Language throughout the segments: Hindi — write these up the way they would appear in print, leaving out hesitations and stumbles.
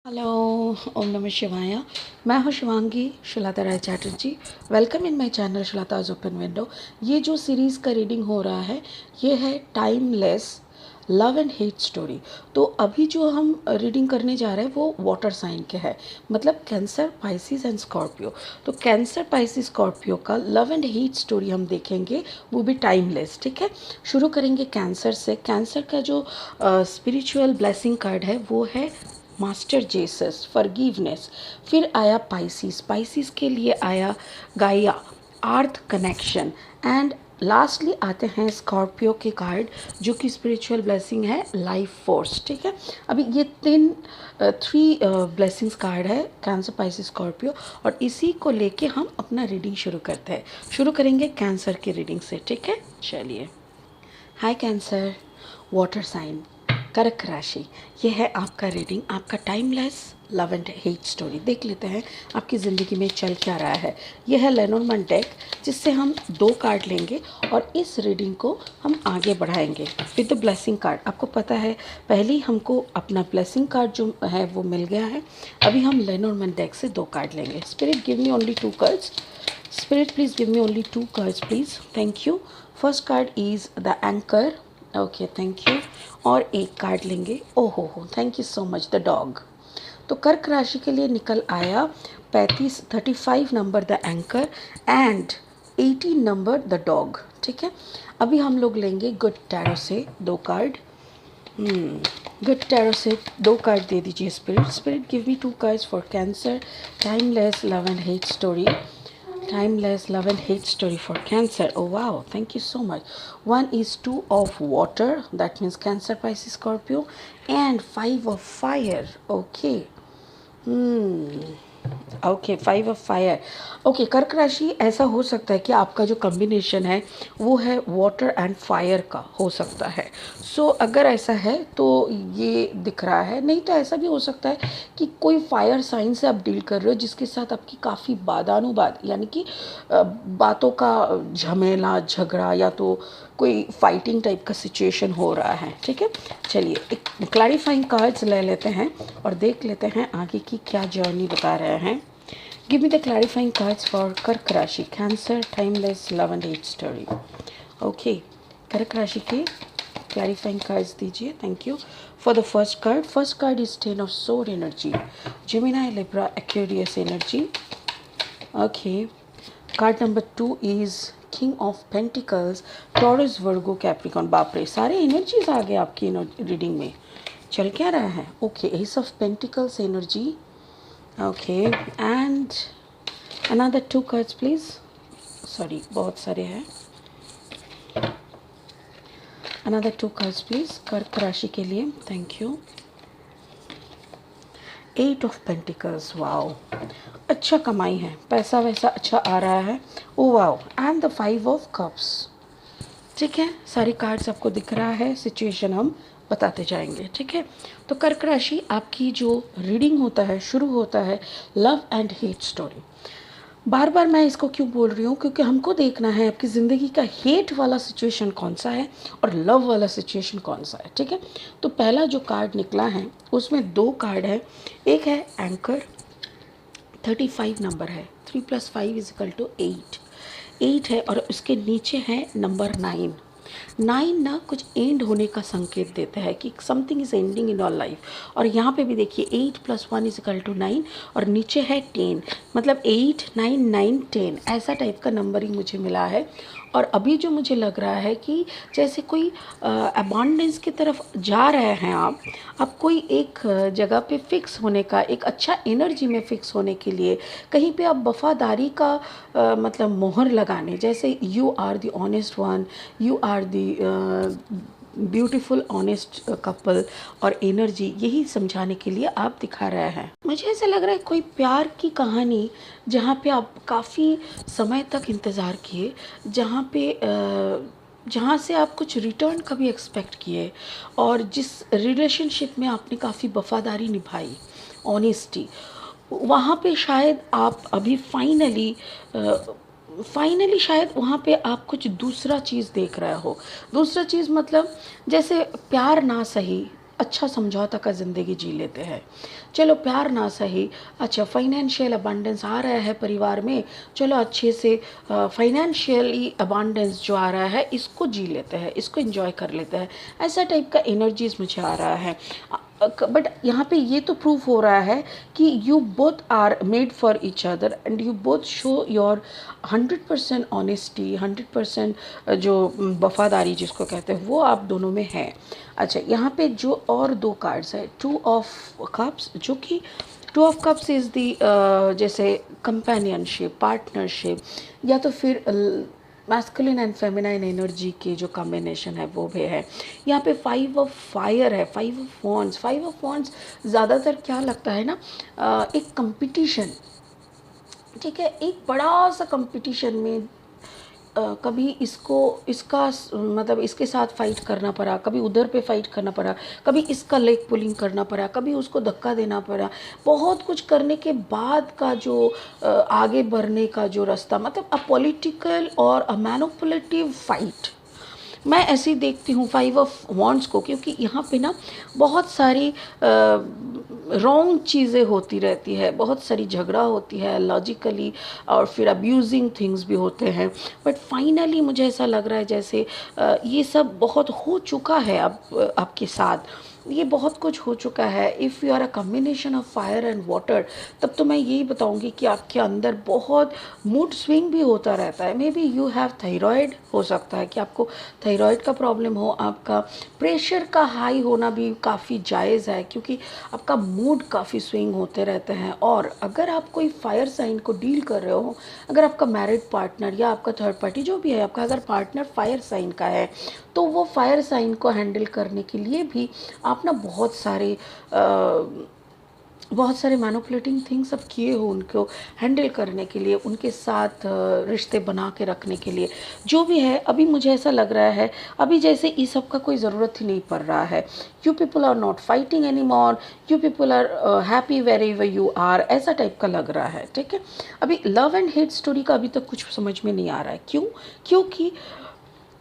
हेलो। ओम नमः शिवाय। मैं हूँ Shivangi Shulata Roy Chatterjee. Welcome in my channel Shulata's open window. ये जो सीरीज़ का रीडिंग हो रहा है ये है timeless love and hate story. तो अभी जो हम रीडिंग करने जा रहे हैं वो वाटर साइन के है, मतलब कैंसर, पाइसिस एंड स्कॉर्पियो। तो कैंसर, पाइसिस, स्कॉर्पियो का लव एंड हेट स्टोरी हम देखेंगे, वो भी टाइमलेस। ठीक है, शुरू करेंगे कैंसर से। कैंसर का जो स्पिरिचुअल ब्लेसिंग कार्ड है वो है मास्टर जेसस, फॉरगिवनेस। फिर आया पाइसिस, पाइसिस के लिए आया गाया, अर्थ कनेक्शन। एंड लास्टली आते हैं स्कॉर्पियो के कार्ड जो कि स्पिरिचुअल ब्लेसिंग है, लाइफ फोर्स। ठीक है, अभी ये थ्री ब्लेसिंग्स कार्ड है, कैंसर, पाइसिस, स्कॉर्पियो, और इसी को लेके हम अपना रीडिंग शुरू करते हैं। शुरू करेंगे कैंसर की रीडिंग से। ठीक है, चलिए। हाय कैंसर, वाटर साइन, कर्क राशि। ये है आपका रीडिंग, आपका timeless love and hate story. देख लेते हैं आपकी ज़िंदगी में चल क्या रहा है। यह है लेनोर्मैंड डेक, जिससे हम 2 कार्ड लेंगे और इस रीडिंग को हम आगे बढ़ाएंगे विद द ब्लेसिंग कार्ड। आपको पता है पहले ही हमको अपना ब्लेसिंग कार्ड जो है वो मिल गया है। अभी हम लेनोर्मैंड डेक से 2 कार्ड लेंगे। Spirit give me only 2 cards. Spirit, please give me only 2 cards, please. Thank you. First card is the anchor. Okay, thank you. और एक कार्ड लेंगे, ओहो thank you so much, the dog. तो कर्क राशि के लिए निकल आया 35 number the anchor and 18 number the dog. ठीक है, अभी हम लोग लेंगे गुड टैरो से 2 कार्ड। गुड टैरो से 2 कार्ड दे दीजिए spirit. Spirit give me 2 cards for cancer, timeless love and hate story. Timeless love and hate story for Cancer. Oh wow, thank you so much. One is 2 of water, that means Cancer, Pisces, Scorpio, and 5 of fire. Okay. Okay, 5 of fire. Okay, कर्क राशि, ऐसा हो सकता है कि आपका जो कॉम्बिनेशन है वो है वाटर एंड फायर का, हो सकता है। सो अगर ऐसा है तो ये दिख रहा है, नहीं तो ऐसा भी हो सकता है कि कोई फायर साइन से आप डील कर रहे हो जिसके साथ आपकी काफ़ी वादानुवाद, यानी कि बातों का झमेला, झगड़ा, या तो कोई फाइटिंग टाइप का सिचुएशन हो रहा है। ठीक है, चलिए एक क्लैरिफाइंग कार्ड्स ले लेते हैं और देख लेते हैं आगे की क्या जर्नी बता रहे हैं। Give me the clarifying cards for कर्क राशि, Cancer, timeless love and hate story. Okay, कर्क राशि के क्लैरिफाइंग कार्ड्स दीजिए। Thank you for the first card is 10 of swords energy, Gemini, Libra, Aquarius energy. Okay, card number 2 is king of pentacles, Taurus, Virgo, Capricorn. बाप रे, सारे एनर्जीज आ गए आपकी रीडिंग में। चल क्या रहा है? Okay, S of pentacles energy. Okay, and another 2 cards please. Sorry, बहुत सारे हैं। अनदर 2 कार्ड्स प्लीज कर्क राशि के लिए। Thank you. 8 of pentacles, wow, अच्छा कमाई है, पैसा वैसा अच्छा आ रहा है। Oh wow, and the 5 of cups. ठीक है, सारी कार्ड्स आपको दिख रहा है, सिचुएशन हम बताते जाएंगे। ठीक है, तो कर्क राशि, आपकी जो रीडिंग होता है शुरू होता है लव एंड हेट स्टोरी। बार बार मैं इसको क्यों बोल रही हूँ, क्योंकि हमको देखना है आपकी ज़िंदगी का हेट वाला सिचुएशन कौन सा है और लव वाला सिचुएशन कौन सा है। ठीक है, तो पहला जो कार्ड निकला है उसमें 2 कार्ड है। एक है एंकर, 35 नंबर है, 3 + 5 = 8। 8 है और उसके नीचे है नंबर 9। 9 ना कुछ एंड होने का संकेत देता है कि something is ending in all life. और यहाँ पे भी देखिए 8 + 1 = 9 और नीचे है 10, मतलब 8 9 9 10 ऐसा टाइप का नंबरिंग मुझे मिला है। और अभी जो मुझे लग रहा है कि जैसे कोई अबांडेंस की तरफ जा रहे हैं आप कोई एक जगह पे फिक्स होने का, एक अच्छा एनर्जी में फिक्स होने के लिए, कहीं पे आप वफादारी का मतलब मोहर लगाने, जैसे you are the honest one, you are the beautiful honest couple, और एनर्जी यही समझाने के लिए आप दिखा रहे हैं। मुझे ऐसा लग रहा है कोई प्यार की कहानी जहाँ पे आप काफ़ी समय तक इंतज़ार किए, जहाँ से आप कुछ रिटर्न कभी एक्सपेक्ट किए, और जिस रिलेशनशिप में आपने काफ़ी वफादारी निभाई, ऑनेस्टी, वहाँ पे शायद आप अभी फाइनली शायद वहाँ पे आप कुछ दूसरा चीज़ देख रहे हो। दूसरा चीज़ मतलब जैसे प्यार ना सही, अच्छा समझौता का ज़िंदगी जी लेते हैं। चलो प्यार ना सही, अच्छा फाइनेंशियल अबंडेंस आ रहा है परिवार में, चलो अच्छे से फाइनेंशियली अबंडेंस जो आ रहा है इसको जी लेते हैं, इसको एंजॉय कर लेते हैं, ऐसा टाइप का एनर्जीज मुझे आ रहा है। बट यहाँ पे ये तो प्रूफ हो रहा है कि you both are made for each other and you both show your 100% honesty, 100% जो वफादारी जिसको कहते हैं वो आप दोनों में है। अच्छा, यहाँ पे जो और दो कार्ड्स है, टू ऑफ कप्स, जो कि two of cups is the जैसे कंपेनियनशिप, पार्टनरशिप, या तो फिर मैस्कुलिन एंड फेमिनाइन एनर्जी के जो कॉम्बिनेशन है वो भी है। यहाँ पे फाइव ऑफ फायर है, five of wands. Five of wands ज़्यादातर क्या लगता है ना, एक कंपटीशन, ठीक है, एक बड़ा सा कंपटीशन में कभी इसको मतलब इसके साथ फाइट करना पड़ा, कभी उधर पे फाइट करना पड़ा, कभी इसका लेग पुलिंग करना पड़ा, कभी उसको धक्का देना पड़ा। बहुत कुछ करने के बाद का जो आगे बढ़ने का जो रास्ता, मतलब अ पॉलिटिकल और अ मैनिपुलेटिव फाइट, मैं ऐसे ही देखती हूँ फाइव ऑफ वॉन्ड्स को, क्योंकि यहाँ पे ना बहुत सारी रॉन्ग चीज़ें होती रहती है, बहुत सारी झगड़ा होती है लॉजिकली, और फिर अब्यूजिंग थिंग्स भी होते हैं। बट फाइनली मुझे ऐसा लग रहा है जैसे ये सब बहुत हो चुका है अब आपके साथ, ये बहुत कुछ हो चुका है। If you are a combination of fire and water, तब तो मैं यही बताऊंगी कि आपके अंदर बहुत मूड स्विंग भी होता रहता है। May be you have thyroid, हो सकता है कि आपको थायराइड का प्रॉब्लम हो, आपका प्रेशर का हाई होना भी काफ़ी जायज़ है, क्योंकि आपका मूड काफ़ी स्विंग होते रहते हैं। और अगर आप कोई फायर साइन को डील कर रहे हो, अगर आपका मैरिड पार्टनर या आपका थर्ड पार्टी जो भी है, आपका अगर पार्टनर फायर साइन का है, तो वो फायर साइन को हैंडल करने के लिए भी आप ना बहुत सारे मैनिपुलेटिंग थिंग्स अब किए हो उनको हैंडल करने के लिए, उनके साथ रिश्ते बना के रखने के लिए, जो भी है। अभी मुझे ऐसा लग रहा है अभी जैसे इस सब का कोई ज़रूरत ही नहीं पड़ रहा है। You people are not fighting any more, you people are happy wherever you are, ऐसा टाइप का लग रहा है, ठीक है। अभी लव एंड हेट स्टोरी का अभी तक कुछ समझ में नहीं आ रहा है। क्यों? क्योंकि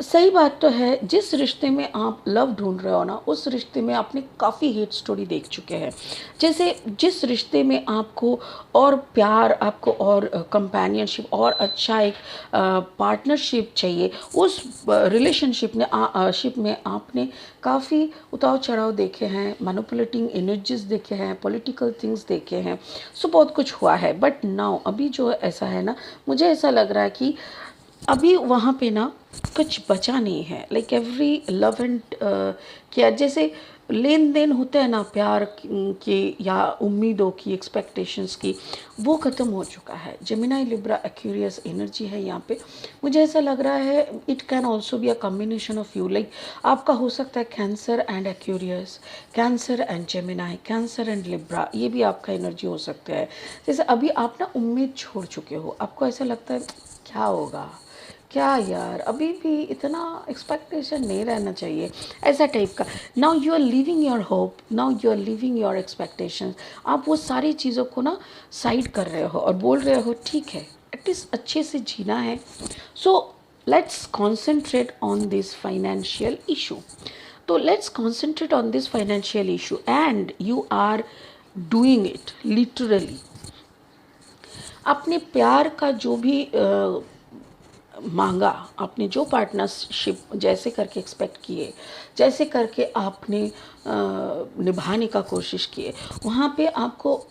सही बात तो है, जिस रिश्ते में आप लव ढूंढ रहे हो ना, उस रिश्ते में आपने काफ़ी हेट स्टोरी देख चुके हैं। जैसे जिस रिश्ते में आपको और प्यार, आपको और कंपेनियनशिप और अच्छा एक पार्टनरशिप चाहिए, उस रिलेशनशिप में शिप में आपने काफ़ी उतार चढ़ाव देखे हैं, मैनिपुलेटिंग एनर्जीज देखे हैं, पॉलिटिकल थिंग्स देखे हैं, सो बहुत कुछ हुआ है। बट नाउ अभी जो ऐसा है ना, मुझे ऐसा लग रहा है कि अभी वहाँ पे ना कुछ बचा नहीं है। Like every love and care, जैसे लेन देन होता है ना प्यार के या उम्मीदों की, एक्सपेक्टेशंस की, वो ख़त्म हो चुका है। जेमिनी लिब्रा एक्यूरियस एनर्जी है यहाँ पे। मुझे ऐसा लग रहा है it can also be a combination of you, like आपका हो सकता है cancer and Aquarius, cancer and Gemini, cancer and Libra, ये भी आपका एनर्जी हो सकता है। जैसे अभी आप ना उम्मीद छोड़ चुके हो, आपको ऐसा लगता है क्या होगा, क्या यार, अभी भी इतना एक्सपेक्टेशन नहीं रहना चाहिए, ऐसा टाइप का। Now you are living your hope, now you are living your expectations. आप वो सारी चीज़ों को ना साइड कर रहे हो और बोल रहे हो ठीक है, एटलीस्ट अच्छे से जीना है। So let's concentrate on this financial issue. तो let's concentrate on this financial issue and you are doing it literally. अपने प्यार का जो भी मांगा, आपने जो पार्टनरशिप जैसे करके एक्सपेक्ट किए, जैसे करके आपने निभाने का कोशिश किए, वहाँ पे आपको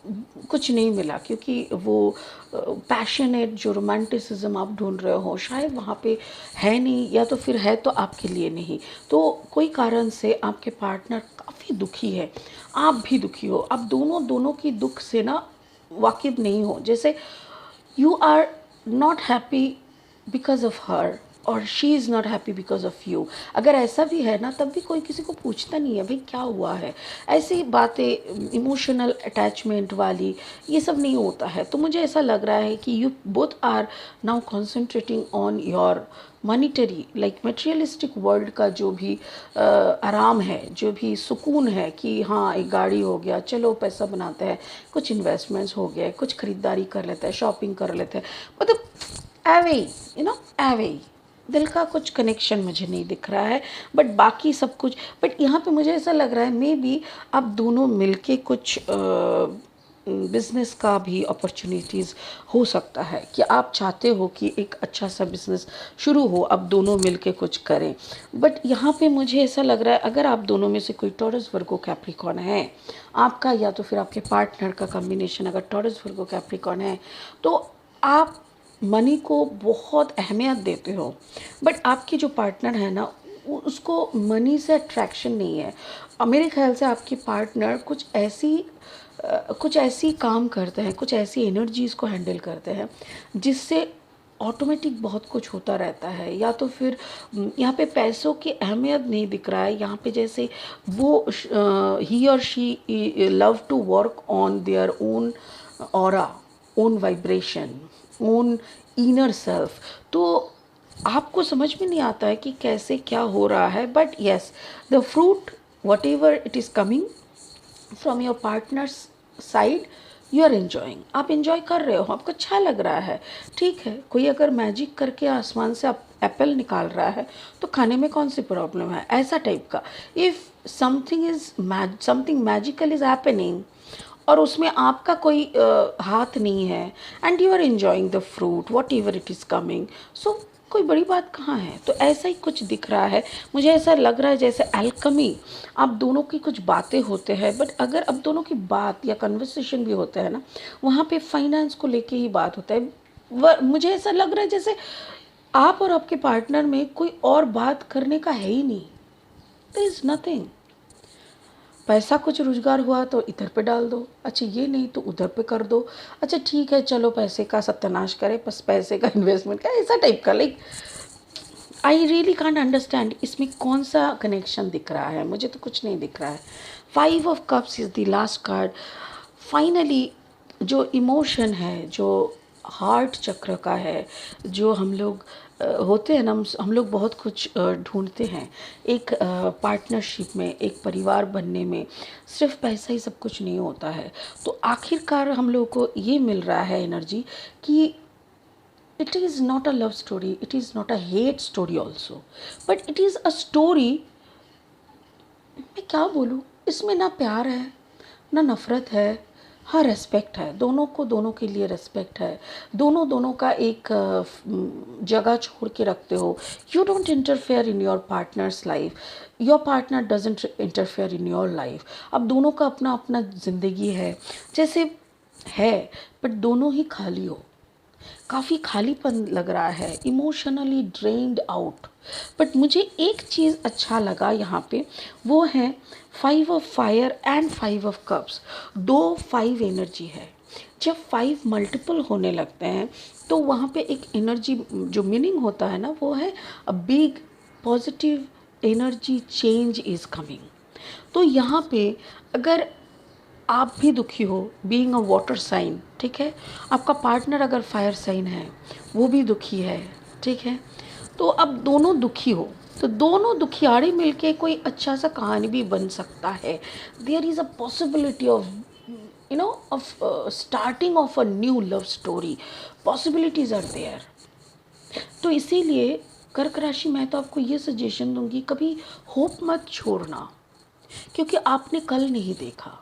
कुछ नहीं मिला, क्योंकि वो पैशनेट जो रोमांटिसिज्म आप ढूंढ रहे हो शायद वहाँ पे है नहीं, या तो फिर है तो आपके लिए नहीं। तो कोई कारण से आपके पार्टनर काफ़ी दुखी है, आप भी दुखी हो, आप दोनों दोनों की दुख से ना वाकिफ नहीं हो। जैसे you are not happy because of her और she is not happy because of you. अगर ऐसा भी है ना, तब भी कोई किसी को पूछता नहीं है भाई क्या हुआ है। ऐसी बातें इमोशनल अटैचमेंट वाली, ये सब नहीं होता है। तो मुझे ऐसा लग रहा है कि you both are now concentrating on your monetary, like materialistic world का जो भी आराम है, जो भी सुकून है कि हाँ एक गाड़ी हो गया, चलो पैसा बनाते हैं, कुछ इन्वेस्टमेंट्स हो गए, कुछ ख़रीदारी कर लेते हैं, शॉपिंग कर लेते हैं, मतलब एवे, यू नो एवे, दिल का कुछ कनेक्शन मुझे नहीं दिख रहा है, बट बाकी सब कुछ। बट यहाँ पे मुझे ऐसा लग रहा है मे बी आप दोनों मिलके कुछ बिज़नेस का भी अपॉर्चुनिटीज़ हो सकता है कि आप चाहते हो कि एक अच्छा सा बिज़नेस शुरू हो, आप दोनों मिलके कुछ करें। बट यहाँ पे मुझे ऐसा लग रहा है अगर आप दोनों में से कोई टॉरस वर्गो कैप्रिकॉर्न है आपका, या तो फिर आपके पार्टनर का कॉम्बिनेशन अगर टॉरस वर्गो कैप्रिकॉर्न है, तो आप मनी को बहुत अहमियत देते हो, बट आपकी जो पार्टनर है ना उसको मनी से अट्रैक्शन नहीं है। मेरे ख्याल से आपकी पार्टनर कुछ ऐसी काम करते हैं, कुछ ऐसी एनर्जीज़ को हैंडल करते हैं जिससे ऑटोमेटिक बहुत कुछ होता रहता है। या तो फिर यहाँ पे पैसों की अहमियत नहीं दिख रहा है, यहाँ पे जैसे वो ही और she love to work on their own aura, own vibration, own inner self. तो आपको समझ में नहीं आता है कि कैसे क्या हो रहा है, but yes the fruit whatever it is coming from your partner's side you are enjoying, आप एंजॉय कर रहे हो, आपको अच्छा लग रहा है। ठीक है, कोई अगर मैजिक करके आसमान से एप्पल निकाल रहा है तो खाने में कौन सी प्रॉब्लम है, ऐसा टाइप का। If something magical is happening और उसमें आपका कोई हाथ नहीं है and you are enjoying the fruit whatever it is coming, so कोई बड़ी बात कहाँ है। तो ऐसा ही कुछ दिख रहा है मुझे, ऐसा लग रहा है जैसे एल्कमी आप दोनों की कुछ बातें होते हैं, बट अगर अब दोनों की बात या कन्वर्सेशन भी होता है ना, वहाँ पे फाइनेंस को लेके ही बात होता है। मुझे ऐसा लग रहा है जैसे आप और आपके पार्टनर में कोई और बात करने का है ही नहीं, देयर इज़ नथिंग। पैसा कुछ रोजगार हुआ तो इधर पे डाल दो, अच्छा ये नहीं तो उधर पे कर दो, अच्छा ठीक है चलो पैसे का सत्यानाश करें, बस पैसे का इन्वेस्टमेंट का, ऐसा टाइप का। Like I really can't understand इसमें कौन सा कनेक्शन दिख रहा है, मुझे तो कुछ नहीं दिख रहा है। 5 of cups is the last card. Finally जो इमोशन है, जो हार्ट चक्र का है, जो हम लोग होते हैं ना, हम लोग बहुत कुछ ढूंढते हैं एक पार्टनरशिप में, एक परिवार बनने में। सिर्फ पैसा ही सब कुछ नहीं होता है। तो आखिरकार हम लोग को ये मिल रहा है एनर्जी कि it is not a love story, it is not a hate story also, but it is a story. मैं क्या बोलूँ, इसमें ना प्यार है ना नफ़रत है, हाँ रेस्पेक्ट है, दोनों को दोनों के लिए रेस्पेक्ट है। दोनों दोनों का एक जगह छोड़ के रखते हो। You don't interfere in your partners life, your partner doesn't interfere in your life. अब दोनों का अपना अपना ज़िंदगी है जैसे है, बट दोनों ही खाली हो, काफ़ी खालीपन लग रहा है, इमोशनली ड्रेन्ड आउट। बट मुझे एक चीज़ अच्छा लगा यहाँ पे, वो है 5 of fire and 5 of cups. दो 5 एनर्जी है। जब 5 मल्टीपल होने लगते हैं तो वहाँ पे एक एनर्जी जो मीनिंग होता है ना, वो है a big positive energy change is coming. तो यहाँ पे अगर आप भी दुखी हो, बीइंग अ वाटर साइन, ठीक है, आपका पार्टनर अगर फायर साइन है वो भी दुखी है, ठीक है, तो अब दोनों दुखी हो तो दोनों दुखियारे मिलके कोई अच्छा सा कहानी भी बन सकता है। There is a possibility of of starting of a new love story, possibilities are there. तो इसीलिए कर्क राशि, मैं तो आपको ये सजेशन दूंगी, कभी होप मत छोड़ना, क्योंकि आपने कल नहीं देखा।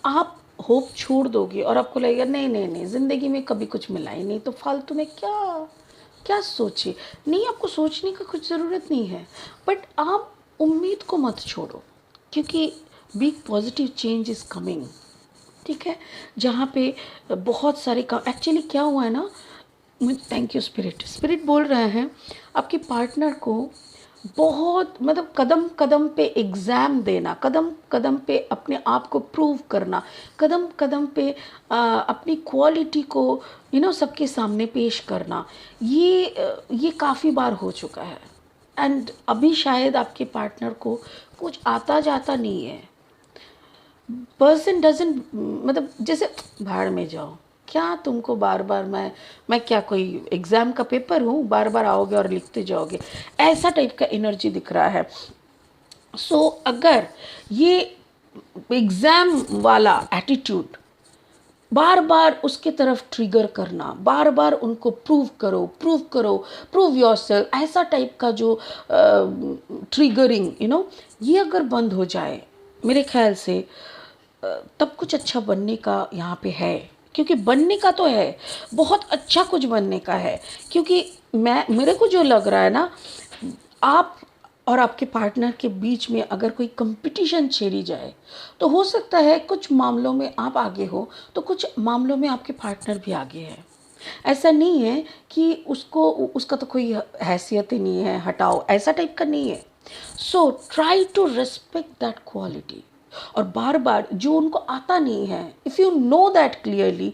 आप होप छोड़ दोगे और आपको लगेगा नहीं नहीं नहीं, ज़िंदगी में कभी कुछ मिला ही नहीं, तो फालतू में क्या क्या सोचे। नहीं, आपको सोचने का कुछ ज़रूरत नहीं है, बट आप उम्मीद को मत छोड़ो, क्योंकि big positive change is coming. ठीक है, जहाँ पे बहुत सारे काम एक्चुअली क्या हुआ है ना, थैंक यू स्पिरिट, स्पिरिट बोल रहे हैं आपके पार्टनर को बहुत, मतलब कदम कदम पे एग्ज़ाम देना, कदम कदम पे अपने आप को प्रूव करना, कदम कदम पे अपनी क्वालिटी को सबके सामने पेश करना, ये काफ़ी बार हो चुका है। एंड अभी शायद आपके पार्टनर को कुछ आता जाता नहीं है। पर्सन डजंट, मतलब जैसे भाड़ में जाओ, क्या तुमको बार बार मैं क्या कोई एग्ज़ाम का पेपर हूँ, बार बार आओगे और लिखते जाओगे, ऐसा टाइप का एनर्जी दिख रहा है। सो अगर ये एग्ज़ाम वाला एटीट्यूड बार बार उसके तरफ ट्रिगर करना, बार बार उनको प्रूव करो, प्रूव करो, प्रूव योरसेल्फ, ऐसा टाइप का जो ट्रिगरिंग ये अगर बंद हो जाए मेरे ख्याल से तब कुछ अच्छा बनने का यहाँ पे है। क्योंकि बनने का तो है, बहुत अच्छा कुछ बनने का है। क्योंकि मेरे को जो लग रहा है ना, आप और आपके पार्टनर के बीच में अगर कोई कंपटीशन छेड़ी जाए तो हो सकता है कुछ मामलों में आप आगे हो तो कुछ मामलों में आपके पार्टनर भी आगे है। ऐसा नहीं है कि उसका तो कोई हैसियत ही नहीं है, हटाओ, ऐसा टाइप का नहीं है। So try to respect that quality. और बार बार जो उनको आता नहीं है, if you know that clearly,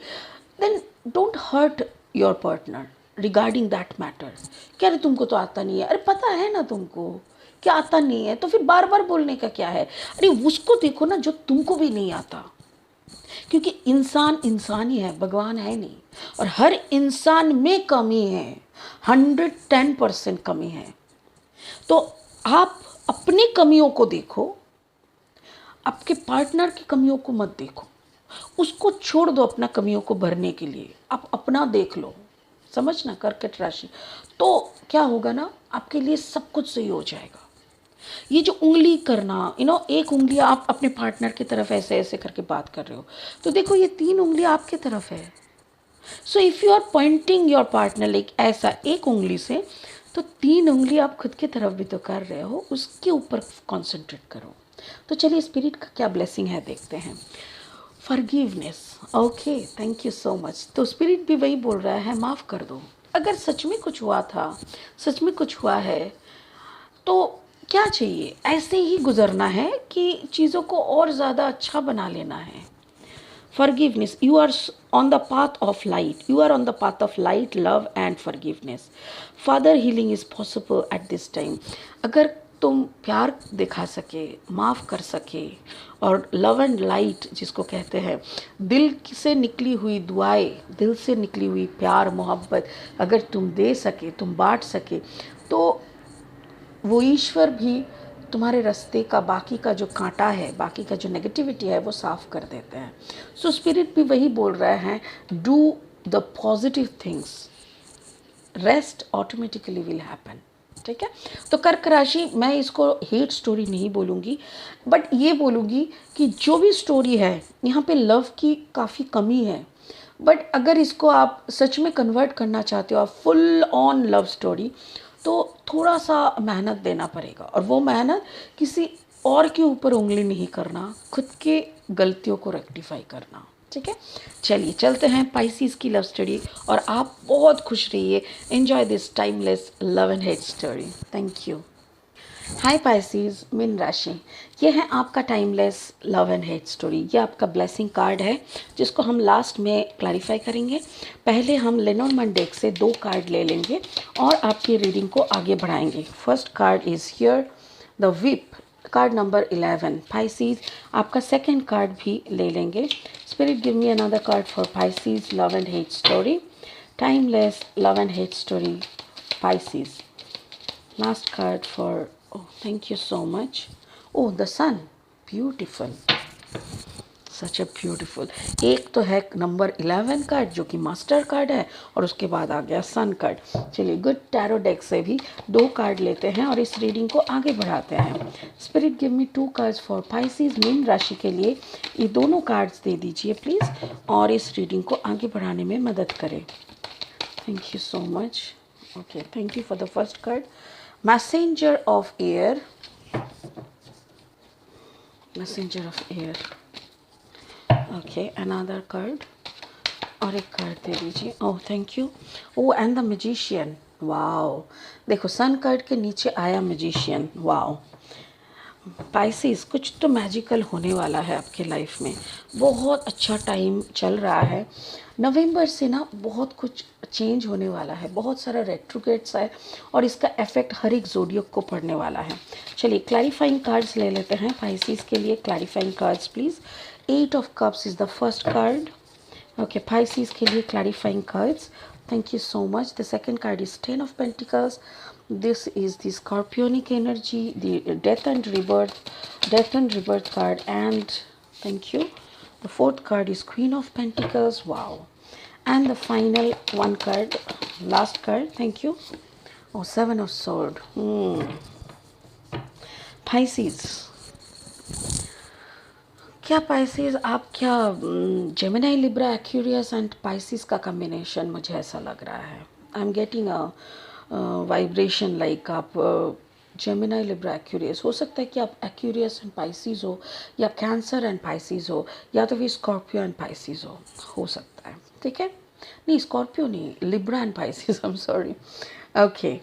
then don't hurt your partner regarding that matter. क्या रे तुमको तो आता नहीं है, अरे पता है ना तुमको क्या आता नहीं है, तो फिर बार बार बोलने का क्या है। अरे उसको देखो ना जो तुमको भी नहीं आता। क्योंकि इंसान इंसान ही है, भगवान है नहीं। और हर इंसान में कमी है, 110% कमी है। तो आप अपनी कमियों को देखो, आपके पार्टनर की कमियों को मत देखो। उसको छोड़ दो अपना कमियों को भरने के लिए, आप अपना देख लो। समझना कर्कट राशि, तो क्या होगा ना, आपके लिए सब कुछ सही हो जाएगा। ये जो उंगली करना, एक उंगली आप अपने पार्टनर की तरफ ऐसे ऐसे करके बात कर रहे हो, तो देखो ये 3 उंगली आपकी तरफ है। So if you are pointing your partner like ऐसा एक उंगली से, तो 3 उंगली आप खुद की तरफ भी तो कर रहे हो, उसके ऊपर कॉन्सेंट्रेट करो। तो चलिए स्पिरिट का क्या ब्लेसिंग है देखते हैं। Forgiveness, okay, thank you so much. तो स्पिरिट भी वही बोल रहा है, माफ़ कर दो। अगर सच में कुछ हुआ था, सच में कुछ हुआ है, तो क्या चाहिए, ऐसे ही गुजरना है कि चीज़ों को और ज़्यादा अच्छा बना लेना है। Forgiveness, you are on the path of light. You are on the path of light, love and forgiveness. Father healing is possible at this time. अगर तुम प्यार दिखा सके, माफ़ कर सके, और लव एंड लाइट जिसको कहते हैं, दिल से निकली हुई दुआएं, दिल से निकली हुई प्यार मोहब्बत अगर तुम दे सके, तुम बांट सके, तो वो ईश्वर भी तुम्हारे रास्ते का बाकी का जो कांटा है, बाकी का जो नेगेटिविटी है, वो साफ़ कर देते हैं। सो स्पिरिट भी वही बोल रहे हैं, do the positive things, rest automatically will happen. ठीक है, तो कर्क राशि, मैं इसको हेट स्टोरी नहीं बोलूँगी, बट ये बोलूँगी कि जो भी स्टोरी है यहाँ पे लव की काफ़ी कमी है। बट अगर इसको आप सच में कन्वर्ट करना चाहते हो, आप फुल ऑन लव स्टोरी, तो थोड़ा सा मेहनत देना पड़ेगा। और वो मेहनत किसी और के ऊपर उंगली नहीं करना, खुद के गलतियों को रेक्टिफाई करना। ठीक है, चलिए चलते हैं पाइसिस की लव स्टोरी, और आप बहुत खुश रहिए। Enjoy this timeless love and hate story. Thank you. Hi Pisces, mean राशि, ये है आपका timeless love and hate story. ये आपका ब्लेसिंग कार्ड है जिसको हम लास्ट में क्लैरिफाई करेंगे। पहले हम लेनोर्मैंड डेक से 2 कार्ड ले लेंगे और आपकी रीडिंग को आगे बढ़ाएंगे। First card is here, the whip, card number 11। Pisces, आपका सेकेंड कार्ड भी ले लेंगे। Spirit give me another card for Pisces love and hate story, timeless love and hate story, Pisces. Last card for, oh, thank you so much. Oh, the sun, beautiful, such a beautiful. एक तो है नंबर 11 कार्ड जो कि मास्टर कार्ड है, और उसके बाद आ गया सन कार्ड। चलिए गुड टैरो डेक से भी 2 कार्ड लेते हैं और इस रीडिंग को आगे बढ़ाते हैं। Spirit give me 2 cards for Pisces, mean राशि के लिए ये दोनों कार्ड्स दे दीजिए प्लीज़, और इस रीडिंग को आगे बढ़ाने में मदद करें। Thank you so much. Okay, thank you for the first card, messenger of air, messenger of air। okay, another card, और एक कार्ड दे दीजिए। ओह thank you. Oh and the magician, wow, देखो सन कार्ड के नीचे आया मैजिशियन, वाओ। पाइसिस, कुछ तो मैजिकल होने वाला है आपके लाइफ में, बहुत अच्छा टाइम चल रहा है। नवंबर से ना बहुत कुछ चेंज होने वाला है, बहुत सारा रेट्रोग्रेड्स है और इसका इफेक्ट हर एक ज़ोडियक को पड़ने वाला है। चलिए क्लैरिफाइंग कार्ड्स ले लेते हैं पाइसिस के लिए। Clarifying cards please. 8 of cups is the first card. Okay, Pisces के लिए clarifying cards, thank you so much. The second card is 10 of Pentacles. This is the Scorpionic energy, the death and rebirth card, and thank you. The fourth card is Queen of Pentacles. Wow. And the final one card, last card, thank you. Oh, Seven of Swords. Pisces. क्या पाइसिस आप क्या Gemini Libra Aquarius and Pisces का कम्बिनेशन मुझे ऐसा लग रहा है. I am getting a vibration like आप जेमिनाई लिब्रा एक्यूरियस हो सकता है कि आप एक्यूरियस एंड पाइसिस हो, या कैंसर एंड पाइसिस हो, या तो फिर स्कॉर्पियो एंड पाइसिस हो सकता है. ठीक है, नहीं स्कॉर्पियो नहीं, Libra and Pisces, I am sorry. Okay,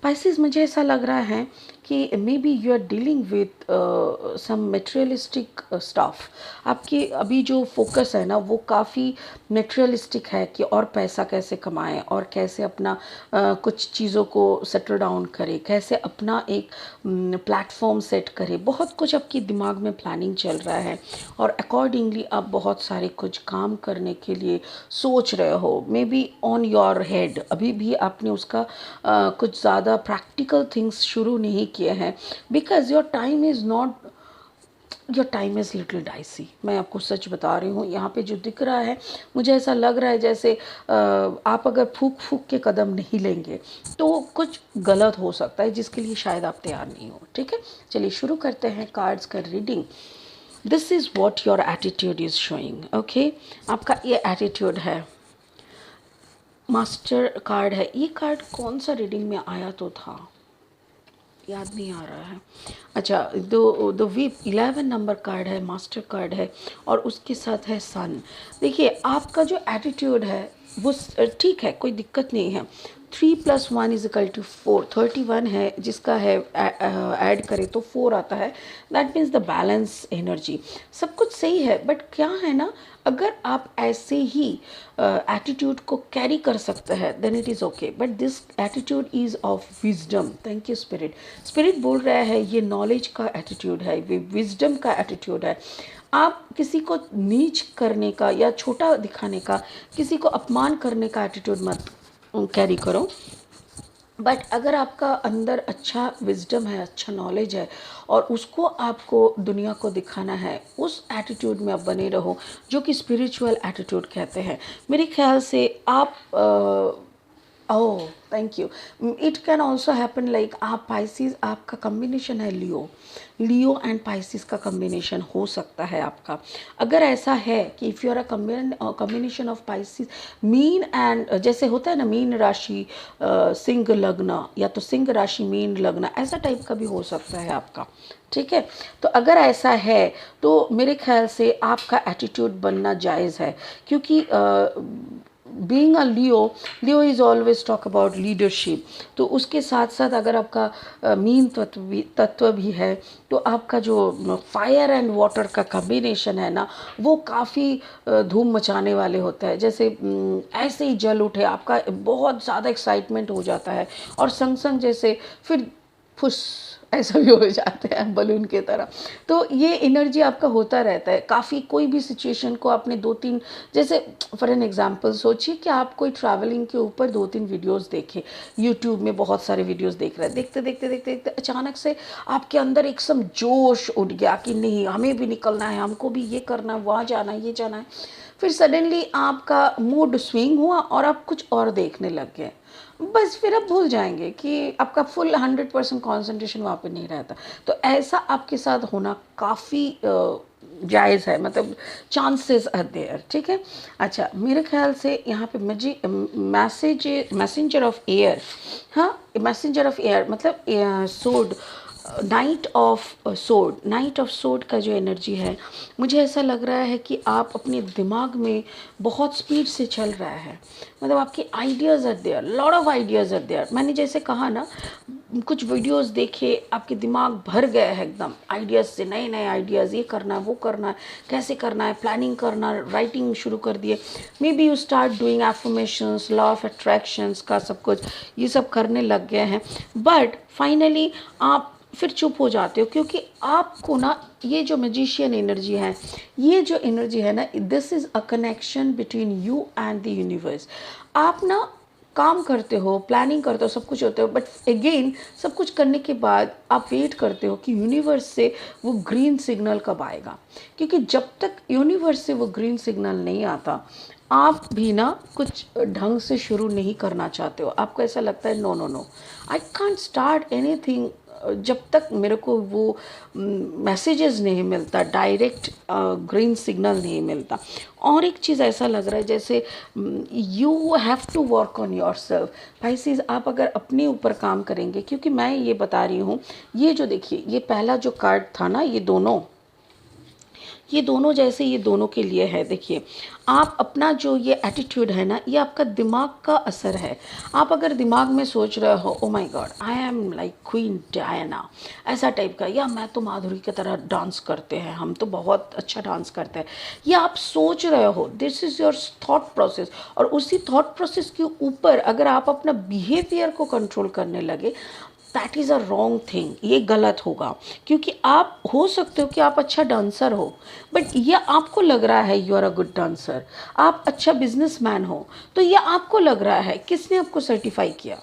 Pisces मुझे ऐसा लग रहा है कि maybe you are dealing with some materialistic stuff. आपकी अभी जो फोकस है ना वो काफ़ी मटेरियलिस्टिक है कि और पैसा कैसे कमाएं और कैसे अपना कुछ चीज़ों को सेटल डाउन करें, कैसे अपना एक प्लेटफॉर्म सेट करें. बहुत कुछ आपके दिमाग में प्लानिंग चल रहा है और अकॉर्डिंगली आप बहुत सारे कुछ काम करने के लिए सोच रहे हो. May be on your head अभी भी आपने उसका कुछ ज़्यादा प्रैक्टिकल थिंग्स शुरू नहीं किए हैं, because your time is little dicey. मैं आपको सच बता रही हूँ, यहाँ पे जो दिख रहा है मुझे ऐसा लग रहा है जैसे आप अगर फूक फूक के कदम नहीं लेंगे तो कुछ गलत हो सकता है जिसके लिए शायद आप तैयार नहीं हो. ठीक है, चलिए शुरू करते हैं कार्ड्स का reading. This is what your attitude is showing. Okay, आपका ये एटीट्यूड है. मास्टर कार्ड है. ये कार्ड कौन सा रीडिंग में आया तो था, याद नहीं आ रहा है. अच्छा, दो वीप 11 नंबर कार्ड है, मास्टर कार्ड है और उसके साथ है सन. देखिए आपका जो एटीट्यूड है वो ठीक है, कोई दिक्कत नहीं है. 3+1 = 4, 31 है जिसका है ऐड करें तो 4 आता है. That means the balance energy, सब कुछ सही है. बट क्या है ना, अगर आप ऐसे ही एटीट्यूड को कैरी कर सकते हैं then it is okay. But this attitude is of wisdom. Thank you spirit. Spirit बोल रहा है ये नॉलेज का एटीट्यूड है, ये विजडम का एटीट्यूड है. आप किसी को नीच करने का या छोटा दिखाने का, किसी को अपमान करने का एटीट्यूड मत कैरी करो. बट अगर आपका अंदर अच्छा विजडम है, अच्छा नॉलेज है और उसको आपको दुनिया को दिखाना है, उस एटीट्यूड में आप बने रहो जो कि स्पिरिचुअल एटीट्यूड कहते हैं. मेरे ख्याल से आप oh thank you. It can also happen like आप पाइसिस, आपका कम्बिनेशन है लियो एंड पाइसिस का कम्बिनेशन हो सकता है आपका. अगर ऐसा है कि if you are a combination of Pisces मीन एंड, जैसे होता है ना मीन राशि सिंह लग्न, या तो सिंह राशि मीन लग्न, ऐसा टाइप का भी हो सकता है आपका. ठीक है, तो अगर ऐसा है तो मेरे ख्याल से आपका एटीट्यूड बनना जायज़ है, क्योंकि being a Leo is always talk about leadership. तो उसके साथ साथ अगर आपका मीन तत्व भी है तो आपका जो फायर एंड वाटर का कम्बिनेशन है ना वो काफ़ी धूम मचाने वाले होता है. जैसे ऐसे ही जल उठे, आपका बहुत ज़्यादा एक्साइटमेंट हो जाता है और संग संग जैसे फिर फुस ऐसा भी हो जाते हैं बलून की तरह. तो ये एनर्जी आपका होता रहता है. काफ़ी कोई भी सिचुएशन को आपने 2-3, जैसे फॉर एन एग्जांपल सोचिए कि आप कोई ट्रैवलिंग के ऊपर 2-3 वीडियोस देखें, यूट्यूब में बहुत सारे वीडियोस देख रहे हैं, देखते देखते देखते देखते अचानक से आपके अंदर एक सम जोश उठ गया कि नहीं हमें भी निकलना है, हमको भी ये करना है, वहाँ जाना है, ये जाना है. फिर सडनली आपका मूड स्विंग हुआ और आप कुछ और देखने लग गए. बस फिर आप भूल जाएंगे कि आपका फुल 100% कॉन्सेंट्रेशन वहाँ पे नहीं रहता. तो ऐसा आपके साथ होना काफ़ी जायज़ है, मतलब चांसेस आर देयर. ठीक है, अच्छा मेरे ख्याल से यहाँ पे मैसेंजर ऑफ एयर. हाँ, मैसेंजर ऑफ एयर मतलब सोड, नाइट ऑफ सोड का जो एनर्जी है, मुझे ऐसा लग रहा है कि आप अपने दिमाग में बहुत स्पीड से चल रहा है. मतलब आपके ideas are there, lot of ideas are there. मैंने जैसे कहा ना, कुछ वीडियोस देखे, आपके दिमाग भर गया है एकदम आइडियाज़ से, नए नए आइडियाज़, ये करना है, वो करना है, कैसे करना है, प्लानिंग करना, राइटिंग शुरू कर दिए. May be you start doing affirmations, law of attractions का सब कुछ ये सब करने लग गए हैं. बट फाइनली आप फिर चुप हो जाते हो, क्योंकि आपको ना ये जो मैजिशियन एनर्जी है, ये जो एनर्जी है ना, this is a connection between you and the universe. आप ना काम करते हो, प्लानिंग करते हो, सब कुछ होते हो, बट अगेन सब कुछ करने के बाद आप वेट करते हो कि यूनिवर्स से वो ग्रीन सिग्नल कब आएगा। क्योंकि जब तक यूनिवर्स से वो ग्रीन सिग्नल नहीं आता, आप भी ना कुछ ढंग से शुरू नहीं करना चाहते हो। आपको ऐसा लगता है no no no, I can't start anything जब तक मेरे को वो मैसेजेस नहीं मिलता, डायरेक्ट ग्रीन सिग्नल नहीं मिलता। और एक चीज़ ऐसा लग रहा है जैसे you have to work on your self. भाई चीज़ आप अगर अपने ऊपर काम करेंगे, क्योंकि मैं ये बता रही हूँ, ये जो देखिए ये पहला जो कार्ड था ना, ये दोनों जैसे ये दोनों के लिए है। देखिए आप अपना जो ये एटीट्यूड है ना, ये आपका दिमाग का असर है। आप अगर दिमाग में सोच रहे हो oh my God I am like queen Diana, ऐसा टाइप का, या मैं तो माधुरी की तरह डांस करते हैं, हम तो बहुत अच्छा डांस करते हैं, ये आप सोच रहे हो, this is your thought process. और उसी थॉट प्रोसेस के ऊपर अगर आप अपना बिहेवियर को कंट्रोल करने लगे, that is a wrong thing, ये गलत होगा। क्योंकि आप हो सकते हो कि आप अच्छा डांसर हो, बट ये आपको लग रहा है you are a good dancer. आप अच्छा बिजनेसमैन हो, तो ये आपको लग रहा है, किसने आपको सर्टिफाई किया?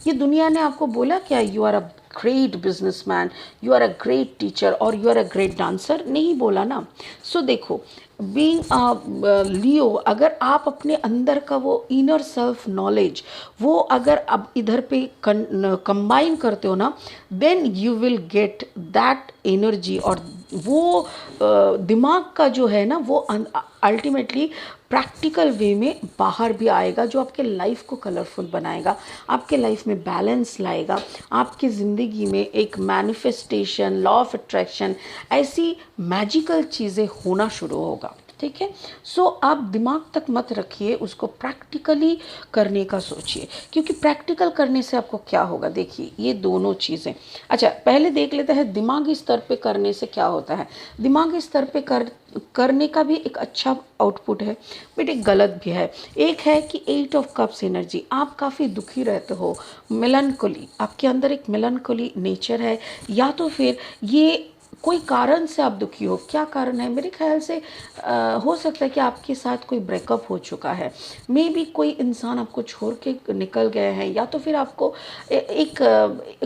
ये दुनिया ने आपको बोला क्या you are a great businessman, you are a great teacher और you are a great dancer? नहीं बोला ना। सो देखो, बीइंग लियो, अगर आप अपने अंदर का वो इनर सेल्फ नॉलेज वो अगर आप इधर पे कंबाइन करते हो ना, then you will get that energy. और वो दिमाग का जो है ना वो अल्टीमेटली प्रैक्टिकल वे में बाहर भी आएगा, जो आपके लाइफ को कलरफुल बनाएगा, आपके लाइफ में बैलेंस लाएगा, आपकी ज़िंदगी में एक मैनिफेस्टेशन, लॉ ऑफ अट्रैक्शन, ऐसी मैजिकल चीज़ें होना शुरू होगा। ठीक है। सो आप दिमाग तक मत रखिए, उसको प्रैक्टिकली करने का सोचिए। क्योंकि प्रैक्टिकल करने से आपको क्या होगा, देखिए ये दोनों चीज़ें। अच्छा पहले देख लेते हैं दिमागी स्तर पे करने से क्या होता है। दिमागी स्तर पे करने का भी एक अच्छा आउटपुट है, बट एक गलत भी है। एक है कि 8 ऑफ कप्स एनर्जी, आप काफ़ी दुखी रहते हो, मेलनकोली, आपके अंदर एक मेलनकोली नेचर है, या तो फिर ये कोई कारण से आप दुखी हो। क्या कारण है? मेरे ख्याल से हो सकता है कि आपके साथ कोई ब्रेकअप हो चुका है, मे बी कोई इंसान आपको छोड़ के निकल गए हैं, या तो फिर आपको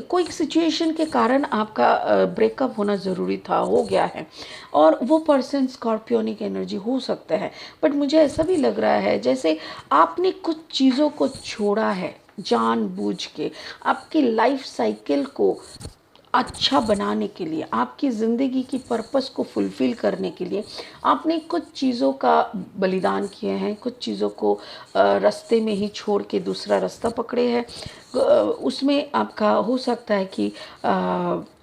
कोई सिचुएशन के कारण आपका ब्रेकअप होना ज़रूरी था, हो गया है। और वो पर्सन स्कॉर्पियोनिक एनर्जी हो सकता है। बट मुझे ऐसा भी लग रहा है जैसे आपने कुछ चीज़ों को छोड़ा है जानबूझ के, आपकी लाइफ साइकिल को अच्छा बनाने के लिए, आपकी ज़िंदगी की पर्पस को फुलफ़िल करने के लिए आपने कुछ चीज़ों का बलिदान किए हैं, कुछ चीज़ों को रास्ते में ही छोड़ के दूसरा रास्ता पकड़े हैं। उसमें आपका हो सकता है कि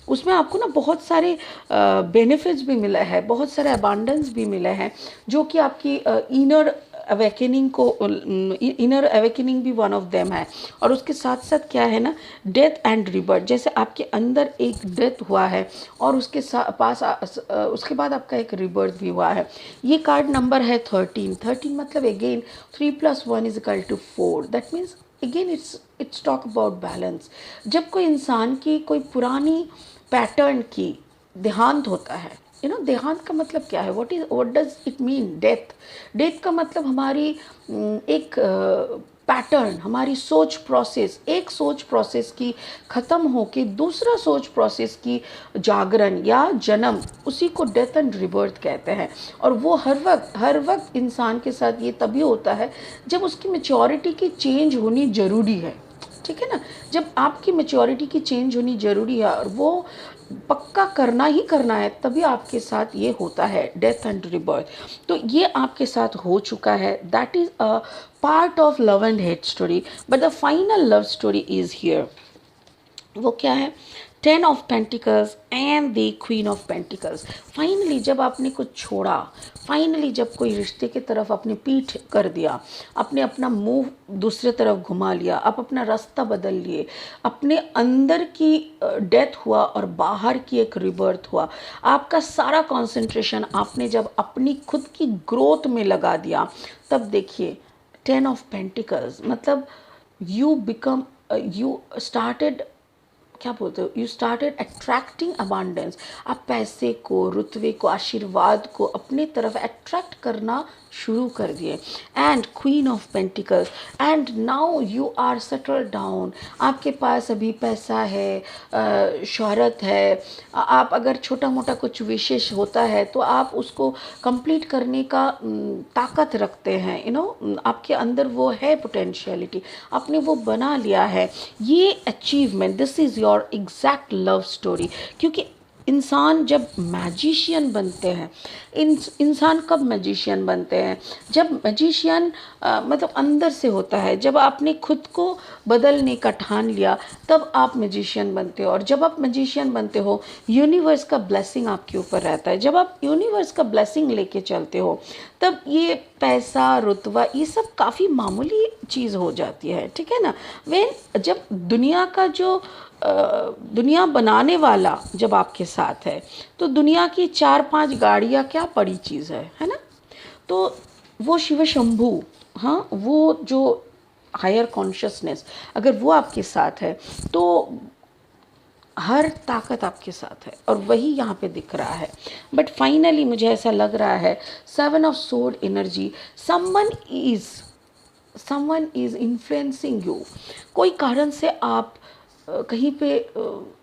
उसमें आपको ना बहुत सारे बेनिफिट्स भी मिला है, बहुत सारे अबांडेंस भी मिले हैं, जो कि आपकी इनर अवेकनिंग भी वन ऑफ देम है। और उसके साथ साथ क्या है ना, डेथ एंड रिबर्थ, जैसे आपके अंदर एक डेथ हुआ है और उसके उसके बाद आपका एक रिबर्थ भी हुआ है। ये कार्ड नंबर है 13। 13 मतलब again 3+1=4, that means again it's talk about balance. जब कोई इंसान की कोई पुरानी पैटर्न की देहांत होता है, देहांत का मतलब क्या है, what does it mean? Death. Death का मतलब हमारी एक पैटर्न, हमारी सोच प्रोसेस, एक सोच प्रोसेस की ख़त्म होके दूसरा सोच प्रोसेस की जागरण या जन्म, उसी को डेथ एंड रिबर्थ कहते हैं। और वो हर वक्त इंसान के साथ ये तभी होता है जब उसकी मेच्योरिटी की चेंज होनी ज़रूरी है। ठीक है ना, जब आपकी मेच्योरिटी की चेंज होनी ज़रूरी है और वो पक्का करना ही करना है, तभी आपके साथ ये होता है डेथ एंड रिबर्थ। तो ये आपके साथ हो चुका है, that is a part of love and hate story, but the final love story is here. वो क्या है? 10 of pentacles and the queen of pentacles. Finally जब आपने कुछ छोड़ा, फाइनली जब कोई रिश्ते की तरफ अपनी पीठ कर दिया, आपने अपना मुंह दूसरे तरफ घुमा लिया, आप अपना रास्ता बदल लिए, अपने अंदर की डेथ हुआ और बाहर की एक रिबर्थ हुआ, आपका सारा कंसंट्रेशन आपने जब अपनी खुद की ग्रोथ में लगा दिया, तब देखिए 10 ऑफ पेंटिकल्स मतलब यू बिकम यू स्टार्टेड, क्या बोलते हो, यू स्टार्टेड अट्रैक्टिंग अबांडेंस। आप पैसे को, रुतबे को, आशीर्वाद को अपने तरफ अट्रैक्ट करना शुरू कर दिए। And queen of pentacles, and now you are settled down, आपके पास अभी पैसा है, शोहरत है, आप अगर छोटा मोटा कुछ विशेष होता है तो आप उसको कंप्लीट करने का ताकत रखते हैं, आपके अंदर वो है पोटेंशियलिटी, आपने वो बना लिया है। ये achievement, this is your exact love story. क्योंकि इंसान जब मैजिशियन बनते हैं, इंसान कब मैजिशियन बनते हैं? जब मैजिशियन मतलब अंदर से होता है, जब आपने खुद को बदलने का ठान लिया तब आप मैजिशियन बनते हो। और जब आप मैजिशियन बनते हो, यूनिवर्स का ब्लेसिंग आपके ऊपर रहता है। जब आप यूनिवर्स का ब्लेसिंग लेके चलते हो तब ये पैसा, रुतबा, ये सब काफ़ी मामूली चीज़ हो जाती है, ठीक है ना। जब दुनिया का जो दुनिया बनाने वाला जब आपके साथ है तो दुनिया की 4-5 गाड़ियाँ क्या बड़ी चीज़ है ना। तो वो शिव शंभू, हाँ, वो जो हायर कॉन्शियसनेस अगर वो आपके साथ है तो हर ताकत आपके साथ है, और वही यहाँ पे दिख रहा है। बट फाइनली मुझे ऐसा लग रहा है 7 of sword energy, someone is influencing you. कोई कारण से आप कहीं पे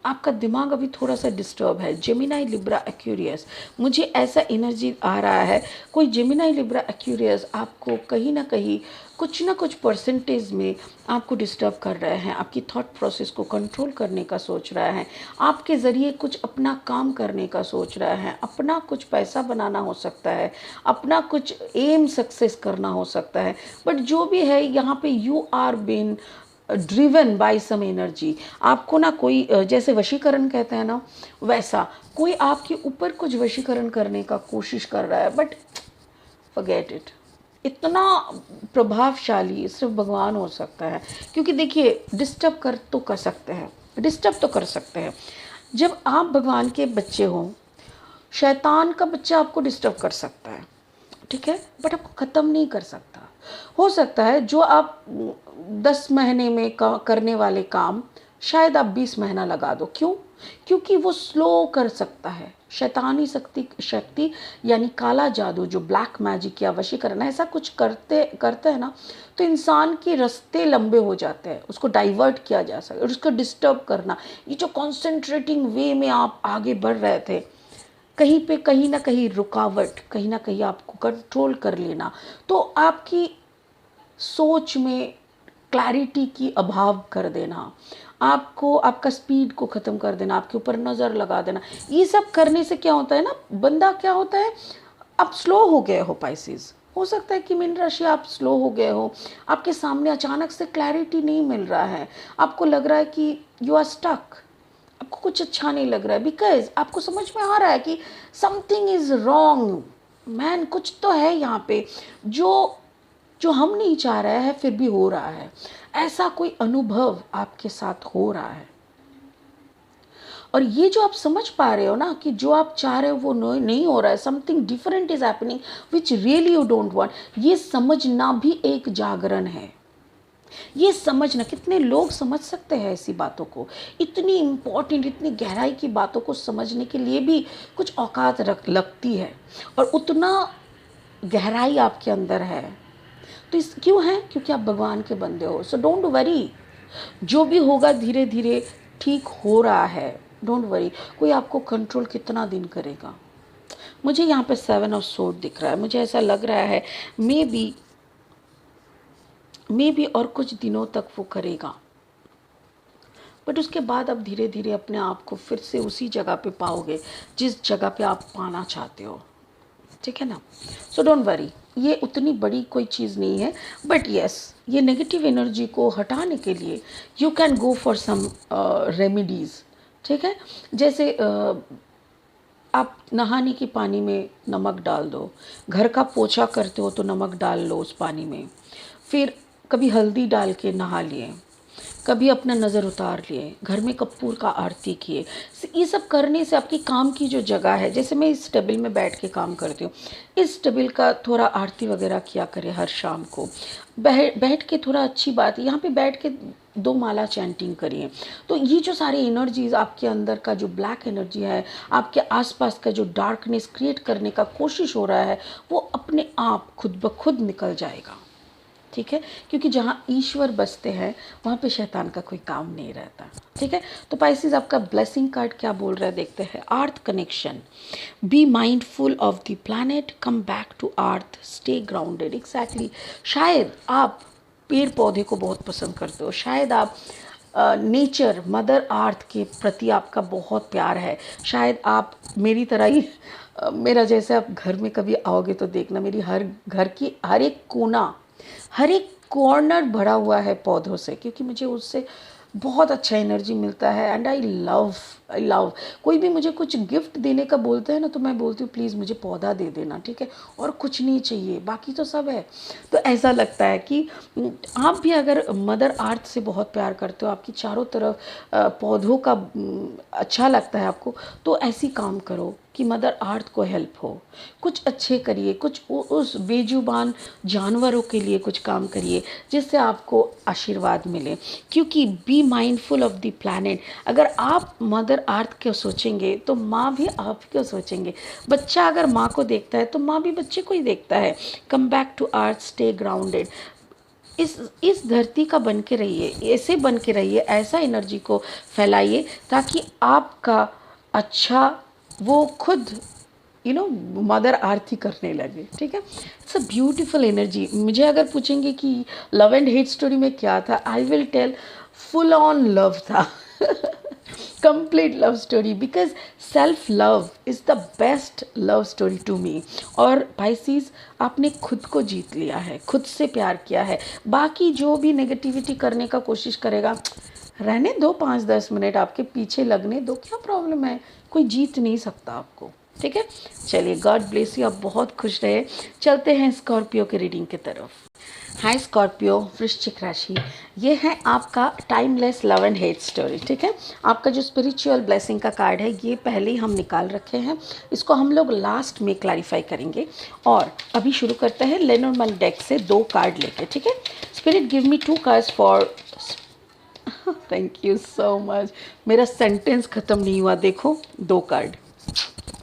आपका दिमाग अभी थोड़ा सा डिस्टर्ब है। जेमिनाई लिब्रा एक्यूरियस, मुझे ऐसा एनर्जी आ रहा है, कोई जेमिनाई लिब्रा एक्यूरियस आपको कहीं ना कुछ परसेंटेज में आपको डिस्टर्ब कर रहे हैं, आपकी थॉट प्रोसेस को कंट्रोल करने का सोच रहा है, आपके ज़रिए कुछ अपना काम करने का सोच रहा है, अपना कुछ पैसा बनाना हो सकता है, अपना कुछ एम सक्सेस करना हो सकता है। बट जो भी है यहाँ पे you are been driven by some energy. आपको ना कोई जैसे वशीकरण कहते हैं ना, वैसा कोई आपके ऊपर कुछ वशीकरण करने का कोशिश कर रहा है। बट फॉरगेट इट, इतना प्रभावशाली सिर्फ भगवान हो सकता है। क्योंकि देखिए, डिस्टर्ब कर सकते हैं। जब आप भगवान के बच्चे हो, शैतान का बच्चा आपको डिस्टर्ब कर सकता है, ठीक है, बट आपको ख़त्म नहीं कर सकता। हो सकता है जो आप 10 महीने में करने वाले काम शायद आप 20 महीना लगा दो। क्यों? क्योंकि वो स्लो कर सकता है। शैतानी शक्ति यानी काला जादू, जो ब्लैक मैजिक या वशीकरण, ऐसा कुछ करते हैं ना, तो इंसान के रास्ते लंबे हो जाते हैं, उसको डाइवर्ट किया जा सकता है, उसको डिस्टर्ब करना। ये जो कॉन्सेंट्रेटिंग वे में आप आगे बढ़ रहे थे, कहीं पे कहीं ना कहीं रुकावट, कहीं ना कहीं आपको कंट्रोल कर लेना, तो आपकी सोच में क्लैरिटी की अभाव कर देना, आपको आपका स्पीड को ख़त्म कर देना, आपके ऊपर नज़र लगा देना, ये सब करने से क्या होता है ना, बंदा क्या होता है, आप स्लो हो गए हो पाइसेस। हो सकता है कि मीन राशि आप स्लो हो गए हो, आपके सामने अचानक से क्लैरिटी नहीं मिल रहा है, आपको लग रहा है कि यू आर स्टक, आपको कुछ अच्छा नहीं लग रहा है, बिकॉज आपको समझ में आ रहा है कि समथिंग इज रॉन्ग मैन, कुछ तो है यहाँ पे जो जो हम नहीं चाह रहे हैं फिर भी हो रहा है। ऐसा कोई अनुभव आपके साथ हो रहा है, और ये जो आप समझ पा रहे हो ना कि जो आप चाह रहे हो वो नहीं हो रहा है, something different is happening which really you don't want, ये समझना भी एक जागरण है। ये समझना, कितने लोग समझ सकते हैं ऐसी बातों को, इतनी इम्पोर्टेंट, इतनी गहराई की बातों को समझने के लिए भी कुछ औकात लगती है, और उतना गहराई आपके अंदर है। तो इस क्यों है? क्योंकि आप भगवान के बंदे हो। सो डोंट वरी, जो भी होगा धीरे धीरे ठीक हो रहा है, डोंट वरी। कोई आपको कंट्रोल कितना दिन करेगा? मुझे यहाँ पे 7 ऑफ सोर्ड दिख रहा है, मुझे ऐसा लग रहा है मे बी और कुछ दिनों तक वो करेगा, बट उसके बाद आप धीरे धीरे अपने आप को फिर से उसी जगह पे पाओगे जिस जगह पे आप पाना चाहते हो, ठीक है ना। सो डोंट वरी, ये उतनी बड़ी कोई चीज़ नहीं है। बट येस, ये नेगेटिव एनर्जी को हटाने के लिए you can go for some remedies, ठीक है। जैसे आप नहाने के पानी में नमक डाल दो, घर का पोछा करते हो तो नमक डाल लो उस पानी में, फिर कभी हल्दी डाल के नहा लिए, कभी अपना नज़र उतार लिए, घर में कपूर का आरती किए। ये सब करने से आपकी काम की जो जगह है, जैसे मैं इस टेबल में बैठ के काम करती हूँ, इस टेबल का थोड़ा आरती वगैरह किया करें हर शाम को। बैठ के थोड़ा अच्छी बात है, यहाँ पे बैठ के 2 माला चैंटिंग करिए। तो ये जो सारी एनर्जीज आपके अंदर का जो ब्लैक एनर्जी है, आपके आसपास का जो डार्कनेस क्रिएट करने का कोशिश हो रहा है, वो अपने आप खुद ब खुद निकल जाएगा। ठीक है, क्योंकि जहाँ ईश्वर बसते हैं वहाँ पे शैतान का कोई काम नहीं रहता। ठीक है, तो पाइसेस आपका ब्लेसिंग कार्ड क्या बोल रहा है देखते हैं। Earth connection, be mindful of the planet, come back to earth, stay grounded. Exactly, शायद आप पेड़ पौधे को बहुत पसंद करते हो, शायद आप नेचर मदर अर्थ के प्रति आपका बहुत प्यार है, शायद आप मेरी तरह ही मेरा जैसे आप घर में कभी आओगे तो देखना, मेरी हर घर की हर एक कोना, हर एक कॉर्नर भरा हुआ है पौधों से, क्योंकि मुझे उससे बहुत अच्छा एनर्जी मिलता है। एंड आई लव, कोई भी मुझे कुछ गिफ्ट देने का बोलता है ना, तो मैं बोलती हूँ प्लीज़ मुझे पौधा दे देना, ठीक है, और कुछ नहीं चाहिए, बाकी तो सब है। तो ऐसा लगता है कि आप भी अगर मदर अर्थ से बहुत प्यार करते हो, आपकी चारों तरफ पौधों का अच्छा लगता है आपको, तो ऐसी काम करो कि मदर अर्थ को हेल्प हो, कुछ अच्छे करिए, कुछ उस बेजुबान जानवरों के लिए कुछ काम करिए जिससे आपको आशीर्वाद मिले। क्योंकि B mindful of the planet, अगर आप मदर अर्थ को सोचेंगे तो माँ भी आप को सोचेंगे। बच्चा अगर माँ को देखता है तो माँ भी बच्चे को ही देखता है। Come back to earth, stay grounded. इस धरती का बन के रहिए, ऐसे बन के रहिए, ऐसा एनर्जी को फैलाइए ताकि आपका अच्छा वो खुद मदर आरती करने लगे। ठीक है, इट्स अ ब्यूटीफुल एनर्जी। मुझे अगर पूछेंगे कि लव एंड हेट स्टोरी में क्या था, I will tell full on love था। Complete love story, because self love is the best love story to me. और पाइसीज, आपने खुद को जीत लिया है, खुद से प्यार किया है। बाकी जो भी नेगेटिविटी करने का कोशिश करेगा, रहने दो, 5-10 मिनट आपके पीछे लगने दो, क्या प्रॉब्लम है, कोई जीत नहीं सकता आपको। ठीक है, चलिए, गॉड ब्लेस यू, आप बहुत खुश रहे। चलते हैं स्कॉर्पियो के रीडिंग की तरफ। हाय स्कॉर्पियो, वृश्चिक राशि, ये है आपका timeless love and hate story. ठीक है, आपका जो स्पिरिचुअल ब्लेसिंग का कार्ड है ये पहले ही हम निकाल रखे हैं, इसको हम लोग लास्ट में क्लैरिफाई करेंगे। और अभी शुरू करते हैं लेनोर्मैन डेक से 2 कार्ड लेके। ठीक है, spirit give me 2 cards for thank you so much, मेरा सेंटेंस ख़त्म नहीं हुआ, देखो 2 कार्ड,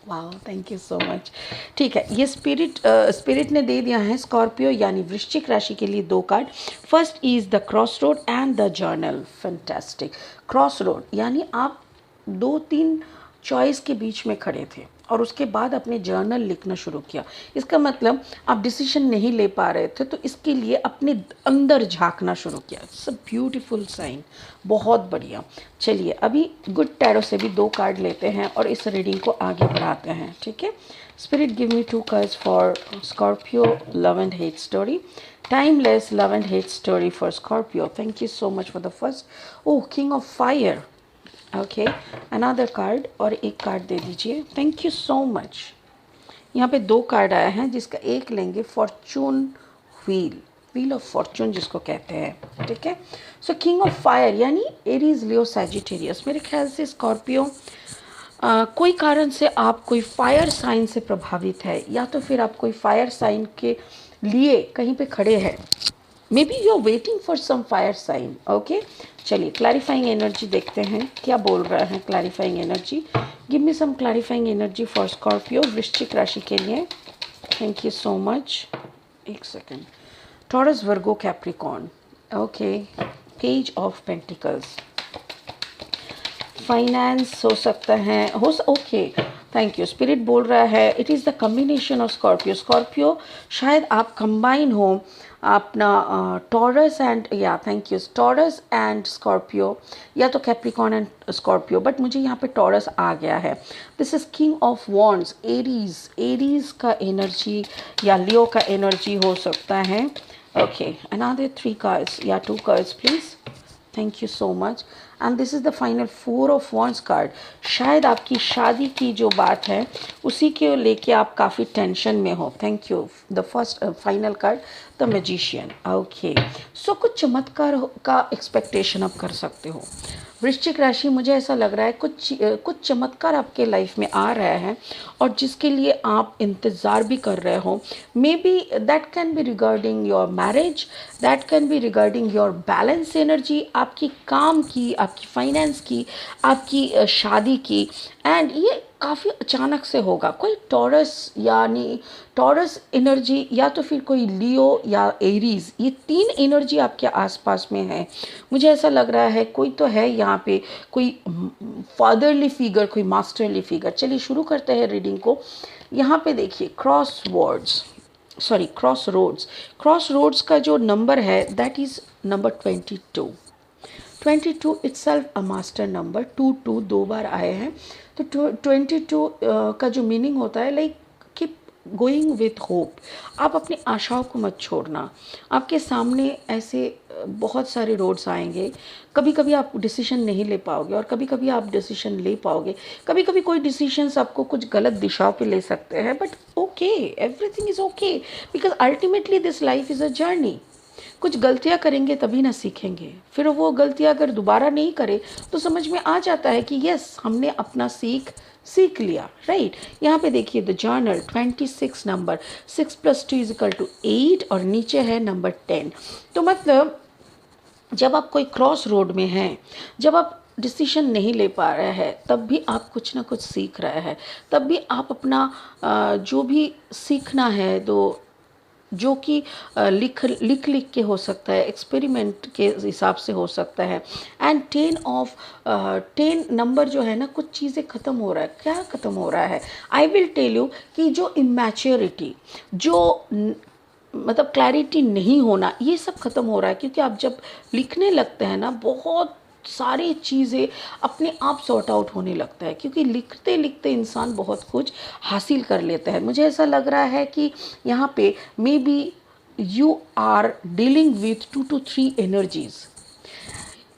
वाह, थैंक यू सो मच। ठीक है, ये स्पिरिट ने दे दिया है स्कॉर्पियो यानी वृश्चिक राशि के लिए 2 card. First is the cross road and the journal. Fantastic. Cross road यानी आप 2-3 चॉइस के बीच में खड़े थे और उसके बाद अपने जर्नल लिखना शुरू किया। इसका मतलब आप डिसीजन नहीं ले पा रहे थे, तो इसके लिए अपने अंदर झांकना शुरू किया। इट्स अ ब्यूटीफुल साइन, बहुत बढ़िया। चलिए, अभी गुड टैरो से भी 2 कार्ड लेते हैं और इस रीडिंग को आगे बढ़ाते हैं। ठीक है, spirit give me 2 cards for Scorpio love and hate story, timeless love and hate story for Scorpio. Thank you so much for the first. Oh, king of fire. Okay, another card और 1 कार्ड दे दीजिए। Thank you so much. यहाँ पे 2 कार्ड आया है जिसका एक लेंगे, Fortune wheel, wheel of Fortune जिसको कहते हैं। ठीक है, सो किंग ऑफ फायर यानी एरीज, लियो, सैजिटेरियस। मेरे ख्याल से स्कॉर्पियो कोई कारण से आप कोई फायर साइन से प्रभावित है, या तो फिर आप कोई फायर साइन के लिए कहीं पे खड़े हैं। Maybe you are waiting for some fire sign. Okay, चलिए क्लैरिफाइंग एनर्जी देखते हैं क्या बोल रहा है clarifying energy. Give me some clarifying energy for Scorpio वृश्चिक राशि के लिए। Thank you so much. एक second. Taurus, Virgo, Capricorn. Okay, page of pentacles, finance हो सकता है, ओके, थैंक यू। स्पिरिट बोल रहा है it is the combination of Scorpio. Scorpio शायद आप कंबाइन हो अपना टॉरस एंड, या thank you, taurus and Scorpio, या तो कैप्रिकॉर्न एंड स्कॉर्पियो, बट मुझे यहाँ पे टॉरस आ गया है। This is king of wands, Aries, Aries का एनर्जी या लियो का एनर्जी हो सकता है। ओके, अनदर 3 कार्ड्स या 2 cards please. Thank you so much. And this is the final 4 of wands card. शायद आपकी शादी की जो बात है उसी के लेके आप काफ़ी टेंशन में हो। Thank you. The first final card the magician. Okay, so कुछ चमत्कार का एक्सपेक्टेशन आप कर सकते हो। वृश्चिक राशि, मुझे ऐसा लग रहा है कुछ चमत्कार आपके लाइफ में आ रहा है और जिसके लिए आप इंतज़ार भी कर रहे हो। May be that can be regarding your marriage, that can be regarding your balance energy, आपकी काम की, आपकी फाइनेंस की, आपकी शादी की। एंड ये काफ़ी अचानक से होगा। कोई टॉरस यानी टॉरस एनर्जी या तो फिर कोई लियो या एरीज, ये 3 एनर्जी आपके आसपास में है। मुझे ऐसा लग रहा है कोई तो है यहाँ पे, कोई फादरली फिगर, कोई मास्टरली फिगर। चलिए शुरू करते हैं रीडिंग को। यहाँ पे देखिए क्रॉस रोड्स का जो नंबर है that is number 22। 22 itself a master number. 22 2 बार आए हैं, तो 22 का जो मीनिंग होता है like keep going with hope. आप अपनी आशाओं को मत छोड़ना। आपके सामने ऐसे बहुत सारे रोड्स आएंगे। कभी कभी आप डिसीजन नहीं ले पाओगे और कभी कभी आप डिसीजन ले पाओगे। कभी कभी कोई डिसीजंस आपको कुछ गलत दिशाओं पे ले सकते हैं, but okay, everything is okay, because ultimately this life is a journey. कुछ गलतियां करेंगे तभी ना सीखेंगे। फिर वो गलतियां अगर दोबारा नहीं करे तो समझ में आ जाता है कि यस, हमने अपना सीख लिया, राइट। यहाँ पे देखिए द जर्नल 26 नंबर, 6 + 2 = 8 और नीचे है नंबर 10। तो मतलब जब आप कोई क्रॉस रोड में हैं, जब आप डिसीजन नहीं ले पा रहे हैं, तब भी आप कुछ ना कुछ सीख रहे हैं। तब भी आप अपना जो भी सीखना है जो कि लिख के हो सकता है, एक्सपेरिमेंट के हिसाब से हो सकता है। एंड 10 नंबर जो है ना, कुछ चीज़ें ख़त्म हो रहा है। क्या ख़त्म हो रहा है? आई विल टेल यू कि जो इमेच्योरिटी, जो मतलब क्लैरिटी नहीं होना, ये सब ख़त्म हो रहा है। क्योंकि आप जब लिखने लगते हैं ना, बहुत सारी चीज़ें अपने आप सॉर्ट आउट होने लगता है। क्योंकि लिखते लिखते इंसान बहुत कुछ हासिल कर लेता है। मुझे ऐसा लग रहा है कि यहाँ पे maybe you are dealing with 2 to 3 energies.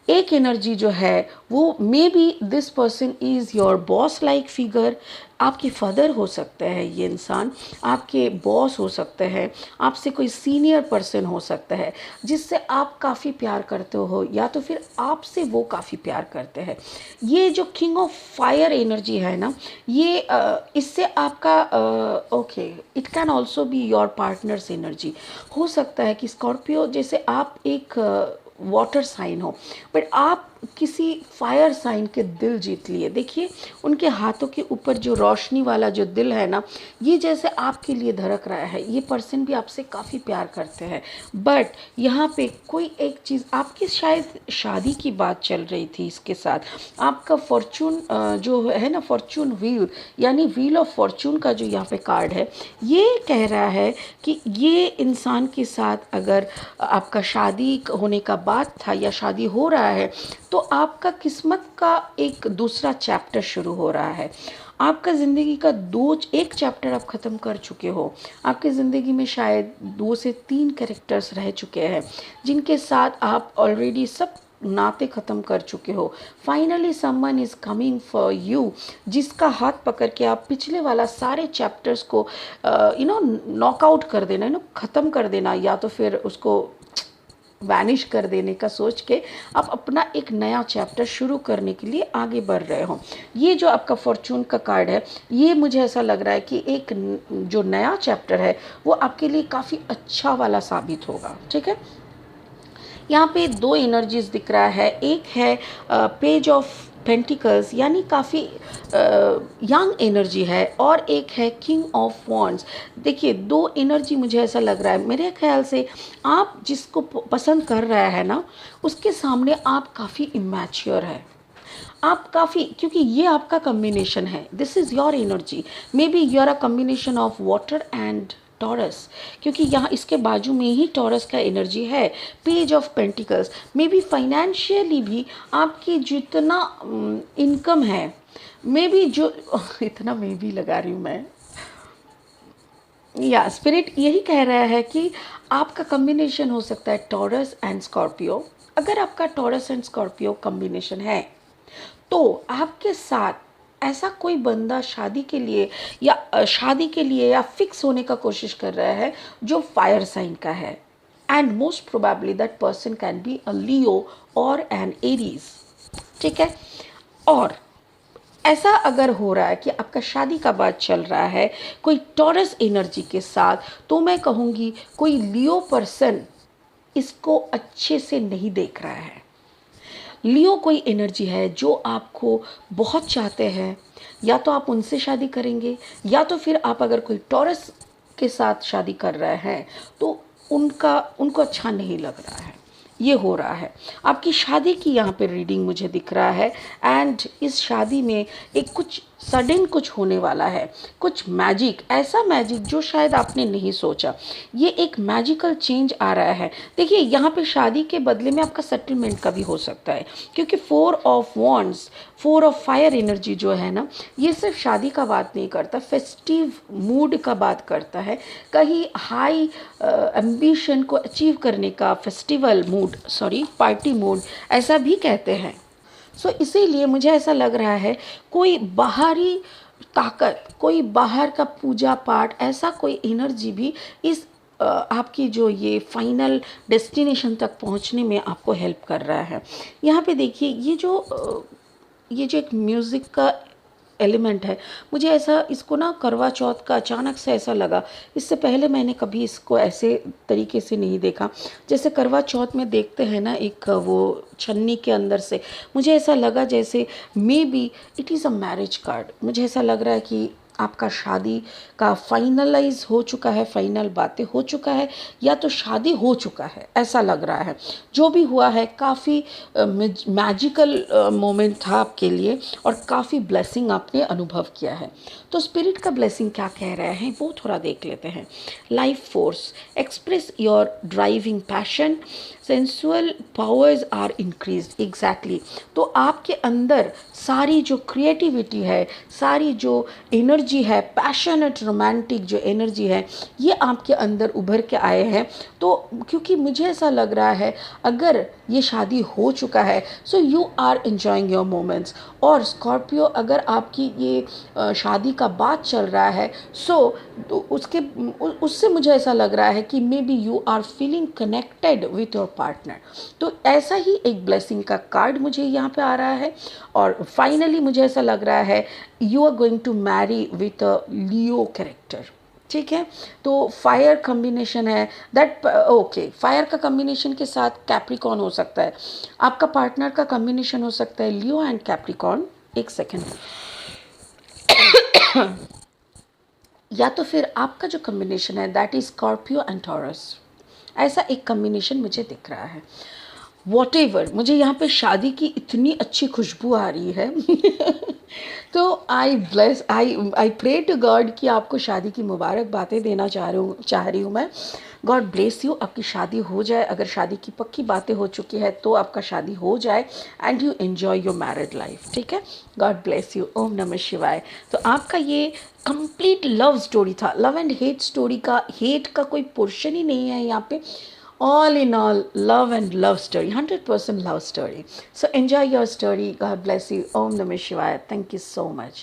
एक एनर्जी जो है वो maybe this person is your boss like figure. आपके फादर हो सकते हैं ये इंसान, आपके बॉस हो सकते हैं, आपसे कोई सीनियर पर्सन हो सकता है जिससे आप काफ़ी प्यार करते हो, या तो फिर आपसे वो काफ़ी प्यार करते हैं। ये जो किंग ऑफ फायर एनर्जी है ना, ये इससे आपका okay, it can also be your partners energy. हो सकता है कि स्कॉर्पियो जैसे आप एक वाटर साइन हो, बट आप किसी फायर साइन के दिल जीत लिए। देखिए उनके हाथों के ऊपर जो रोशनी वाला जो दिल है ना, ये जैसे आपके लिए धड़क रहा है। ये पर्सन भी आपसे काफ़ी प्यार करते हैं, बट यहाँ पे कोई एक चीज़, आपकी शायद शादी की बात चल रही थी इसके साथ। आपका फॉर्चून जो है ना, फॉर्चून व्हील यानी व्हील ऑफ फॉर्चून का जो यहाँ पे कार्ड है, ये कह रहा है कि ये इंसान के साथ अगर आपका शादी होने का बात था या शादी हो रहा है, तो आपका किस्मत का एक दूसरा चैप्टर शुरू हो रहा है। आपका ज़िंदगी का एक चैप्टर आप ख़त्म कर चुके हो। आपकी ज़िंदगी में शायद 2 से 3 कैरेक्टर्स रह चुके हैं जिनके साथ आप ऑलरेडी सब नाते ख़त्म कर चुके हो। Finally someone is coming for you, जिसका हाथ पकड़ के आप पिछले वाला सारे चैप्टर्स को नॉकआउट कर देना, ख़त्म कर देना, या तो फिर उसको वैनिश कर देने का सोच के आप अपना एक नया चैप्टर शुरू करने के लिए आगे बढ़ रहे हो। ये जो आपका फॉर्चून का कार्ड है, ये मुझे ऐसा लग रहा है कि एक जो नया चैप्टर है वो आपके लिए काफ़ी अच्छा वाला साबित होगा। ठीक है, यहाँ पे 2 एनर्जीज दिख रहा है। एक है पेज ऑफ पेंटिकल्स यानी काफ़ी यंग एनर्जी है, और एक है किंग ऑफ वॉन्ड्स। देखिए 2 एनर्जी मुझे ऐसा लग रहा है, मेरे ख्याल से आप जिसको पसंद कर रहे हैं ना, उसके सामने आप काफ़ी इमैच्योर है। आप काफ़ी, क्योंकि ये आपका कम्बिनेशन है, this is your energy. Maybe you are a combination of water and Taurus, क्योंकि यहाँ इसके बाजू में ही टॉरस का एनर्जी है, page of pentacles. Maybe financially भी आपकी जितना इनकम है, मे बी जो इतना मे बी लगा रही हूँ मैं, या स्पिरिट यही कह रहा है कि आपका कॉम्बिनेशन हो सकता है टॉरस एंड स्कॉर्पियो। अगर आपका टॉरस एंड स्कॉर्पियो कॉम्बिनेशन है तो आपके साथ ऐसा कोई बंदा शादी के लिए या शादी के लिए या फिक्स होने का कोशिश कर रहा है जो फायर साइन का है, and most probably that person can be a Leo और एन एरीज। ठीक है। और ऐसा अगर हो रहा है कि आपका शादी का बात चल रहा है कोई टॉरस एनर्जी के साथ, तो मैं कहूँगी कोई लियो पर्सन इसको अच्छे से नहीं देख रहा है। लियो कोई एनर्जी है जो आपको बहुत चाहते हैं, या तो आप उनसे शादी करेंगे, या तो फिर आप अगर कोई टॉरस के साथ शादी कर रहे हैं तो उनको अच्छा नहीं लग रहा है। ये हो रहा है आपकी शादी की यहाँ पे रीडिंग मुझे दिख रहा है। एंड इस शादी में एक कुछ सडन कुछ होने वाला है, कुछ मैजिक, ऐसा मैजिक जो शायद आपने नहीं सोचा। ये एक मैजिकल चेंज आ रहा है। देखिए यहाँ पे शादी के बदले में आपका सेटलमेंट का भी हो सकता है, क्योंकि 4 of wands, 4 of fire energy जो है ना, ये सिर्फ शादी का बात नहीं करता, फेस्टिव मूड का बात करता है। कहीं हाई एम्बिशन को अचीव करने का festival mood, sorry party mood ऐसा भी कहते हैं। सो इसीलिए मुझे ऐसा लग रहा है कोई बाहरी ताकत, कोई बाहर का पूजा पाठ, ऐसा कोई एनर्जी भी इस आपकी जो ये फाइनल डेस्टिनेशन तक पहुंचने में आपको हेल्प कर रहा है। यहाँ पे देखिए ये जो एक म्यूज़िक का एलिमेंट है, मुझे ऐसा इसको ना करवा चौथ का अचानक से ऐसा लगा। इससे पहले मैंने कभी इसको ऐसे तरीके से नहीं देखा। जैसे करवा चौथ में देखते हैं ना एक वो छन्नी के अंदर से, मुझे ऐसा लगा जैसे may be it is a marriage card. मुझे ऐसा लग रहा है कि आपका शादी का फाइनलाइज हो चुका है, फाइनल बातें हो चुका है, या तो शादी हो चुका है, ऐसा लग रहा है। जो भी हुआ है काफ़ी मैजिकल मोमेंट था आपके लिए, और काफ़ी ब्लेसिंग आपने अनुभव किया है। तो स्पिरिट का ब्लेसिंग क्या कह रहे हैं वो थोड़ा देख लेते हैं। Life force, express your driving passion, sensual powers are increase. Exactly. तो आपके अंदर सारी जो क्रिएटिविटी है, सारी जो एनर्जी है, पैशनेट रोमांटिक जो एनर्जी है, ये आपके अंदर उभर के आए हैं। तो क्योंकि मुझे ऐसा लग रहा है अगर ये शादी हो चुका है so you are enjoying your moments. और स्कॉर्पियो अगर आपकी ये शादी का बात चल रहा है सो तो उससे मुझे ऐसा लग रहा है कि maybe you are feeling connected with your partner. तो ऐसा ही एक ब्लेसिंग का कार्ड मुझे यहाँ पे आ रहा है। और फाइनली मुझे ऐसा लग रहा है you are going to marry with a Leo character. ठीक है। तो फायर कॉम्बिनेशन है दैट, ओके, फायर का कॉम्बिनेशन के साथ कैप्रिकॉन हो सकता है। आपका पार्टनर का कॉम्बिनेशन हो सकता है लियो एंड कैप्रिकॉन। एक सेकेंड। या तो फिर आपका जो कॉम्बिनेशन है that is Scorpio and taurus. ऐसा एक कॉम्बिनेशन मुझे दिख रहा है। वॉटेवर, मुझे यहाँ पे शादी की इतनी अच्छी खुशबू आ रही है। तो आई प्रे टू गॉड कि आपको शादी की मुबारक बातें देना चाह रही हूँ मैं। गॉड ब्लेस यू, आपकी शादी हो जाए। अगर शादी की पक्की बातें हो चुकी है तो आपका शादी हो जाए and you enjoy your married life. ठीक है। God bless you. ओम नमः शिवाय। तो आपका ये कंप्लीट लव स्टोरी था, लव एंड हेट स्टोरी का। हेट का कोई पोर्शन ही नहीं है यहाँ पे। All in all, love and love story, 100% love story. So enjoy your story. God bless you. Om Namah Shivaya. Thank you so much.